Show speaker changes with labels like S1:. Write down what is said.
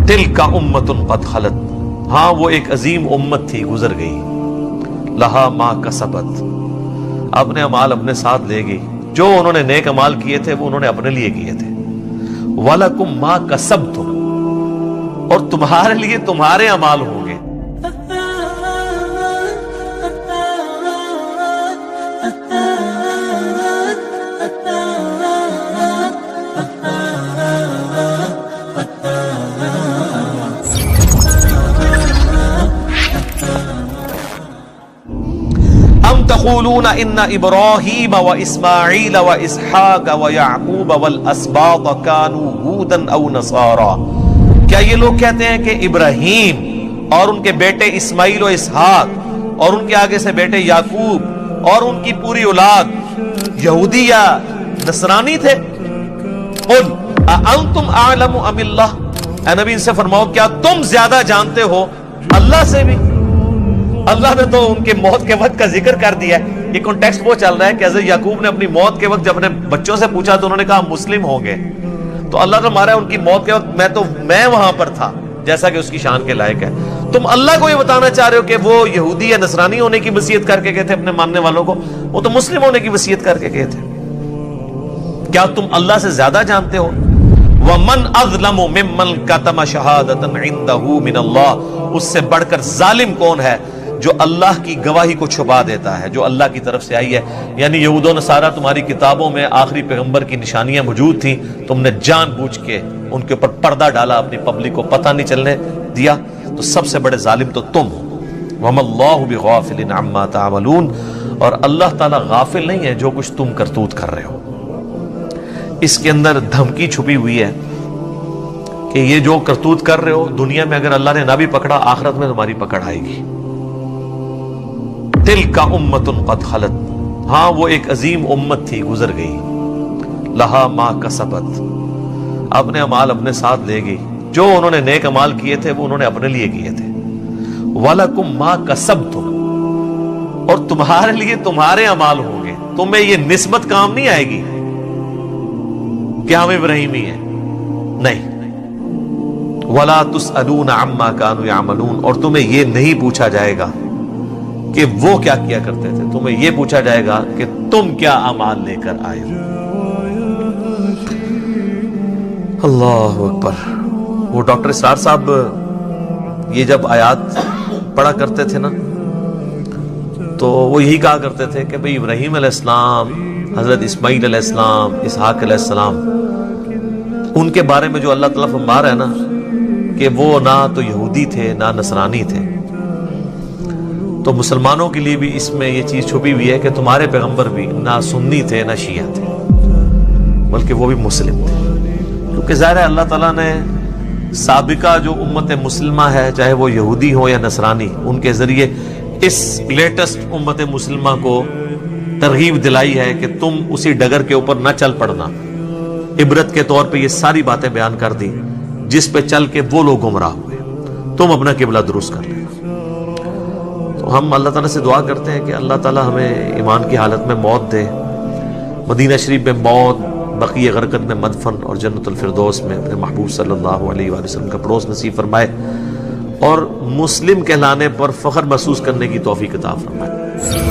S1: تلک امۃ قد خلت، ہاں وہ ایک عظیم امت تھی گزر گئی، لہا ما کسبت، اپنے اعمال اپنے ساتھ لے گئی، جو انہوں نے نیک اعمال کیے تھے وہ انہوں نے اپنے لیے کیے تھے، وَلَكُمْ مَا كَسَبْتُمْ، اور تمہارے لیے تمہارے اعمال ہوں گے۔ تقولون ان ابراہیم و اسماعیل و اسحاق و یعقوب والاسباط كانوا هودا او نصارا، کیا یہ لوگ کہتے ہیں کہ ابراہیم اور ان کے بیٹے اسماعیل و اسحاق اور ان کے آگے سے بیٹے یعقوب اور ان کی پوری اولاد یہودی یا نصرانی تھے؟ قل اانتم اعلم ام اللہ، اے نبی ان سے فرماؤ کیا تم زیادہ جانتے ہو اللہ سے بھی؟ اللہ نے تو ان کے موت کے وقت کا ذکر کر دیا ہے، یہ کانٹیکسٹ وہ چل رہا ہے کہ حضرت یعقوب نے اپنی موت کے وقت جب اپنے بچوں سے پوچھا تو انہوں نے کہا ہم مسلم ہوں گے، تو اللہ نے مارا ان کی موت کے وقت میں وہاں پر تھا، جیسا کہ اس کی شان کے لائق ہے۔ تم اللہ کو یہ بتانا چاہ رہے ہو کہ وہ یہودی یا نصرانی ہونے کی وصیت کر کے گئے تھے اپنے ماننے والوں کو، وہ تو مسلم ہونے کی وصیت کر کے گئے تھے، کیا تم اللہ سے زیادہ جانتے ہو؟ وَمَنْ أَظْلَمُ مِمَّنْ كَتَمَ شَهَادَةً عِنْدَهُ مِنَ اللَّهِ، اس سے بڑھ کر ظالم کون ہے جو اللہ کی گواہی کو چھپا دیتا ہے جو اللہ کی طرف سے آئی ہے؟ یعنی یہود و نصارہ تمہاری کتابوں میں آخری پیغمبر کی نشانیاں موجود تھیں، تم نے جان بوجھ کے ان کے اوپر پردہ ڈالا، اپنی پبلک کو پتہ نہیں چلنے دیا، تو سب سے بڑے ظالم تو تم ہو۔ وَمَا اللَّهُ بِغَافِلٍ عَمَّا تَعْمَلُونَ، اور اللہ تعالیٰ غافل نہیں ہے جو کچھ تم کرتوت کر رہے ہو۔ اس کے اندر دھمکی چھپی ہوئی ہے کہ یہ جو کرتوت کر رہے ہو دنیا میں اگر اللہ نے نہ بھی پکڑا، آخرت میں تمہاری پکڑ آئے گی۔ تلک امۃ قد خلت، ہاں وہ ایک عظیم امت تھی گزر گئی، لہا ما کسبت، اپنے اعمال اپنے ساتھ لے گئی، جو انہوں نے نیک اعمال کیے تھے وہ انہوں نے اپنے لیے کیے تھے، وَلَكُمْ مَا كَسَبْتُمْ، اور تمہارے لیے تمہارے اعمال ہوں گے۔ تمہیں یہ نسبت کام نہیں آئے گی کہ ہم ابراہیمی ہیں، نہیں، وَلَا تُسْأَلُونَ عَمَّا كَانُوا يَعْمَلُونَ، اور تمہیں یہ نہیں پوچھا جائے گا کہ وہ کیا کیا کرتے تھے، تمہیں یہ پوچھا جائے گا کہ تم کیا اعمال لے کر آئے ہو۔ اللہ اکبر۔ وہ ڈاکٹر اسرار صاحب یہ جب آیات پڑھا کرتے تھے نا تو وہ یہی کہا کرتے تھے کہ بھئی ابراہیم علیہ السلام، حضرت اسماعیل علیہ السلام، اسحاق علیہ السلام، ان کے بارے میں جو اللہ تعالیٰ فرما رہا ہے نا کہ وہ نہ تو یہودی تھے نہ نصرانی تھے، تو مسلمانوں کے لیے بھی اس میں یہ چیز چھپی ہوئی ہے کہ تمہارے پیغمبر بھی نہ سنی تھے نہ شیعہ تھے، بلکہ وہ بھی مسلم تھے، کیونکہ ظاہر ہے اللہ تعالیٰ نے سابقہ جو امت مسلمہ ہے چاہے وہ یہودی ہو یا نصرانی، ان کے ذریعے اس لیٹسٹ امت مسلمہ کو ترغیب دلائی ہے کہ تم اسی ڈگر کے اوپر نہ چل پڑنا، عبرت کے طور پہ یہ ساری باتیں بیان کر دی جس پہ چل کے وہ لوگ گمراہ ہوئے، تم اپنا قبلہ درست کر لینا۔ تو ہم اللہ تعالیٰ سے دعا کرتے ہیں کہ اللہ تعالیٰ ہمیں ایمان کی حالت میں موت دے، مدینہ شریف میں موت، بقیع غرقد میں مدفن، اور جنت الفردوس میں اپنے محبوب صلی اللہ علیہ وآلہ وسلم کا پڑوس نصیب فرمائے، اور مسلم کہلانے پر فخر محسوس کرنے کی توفیق عطا فرمائے۔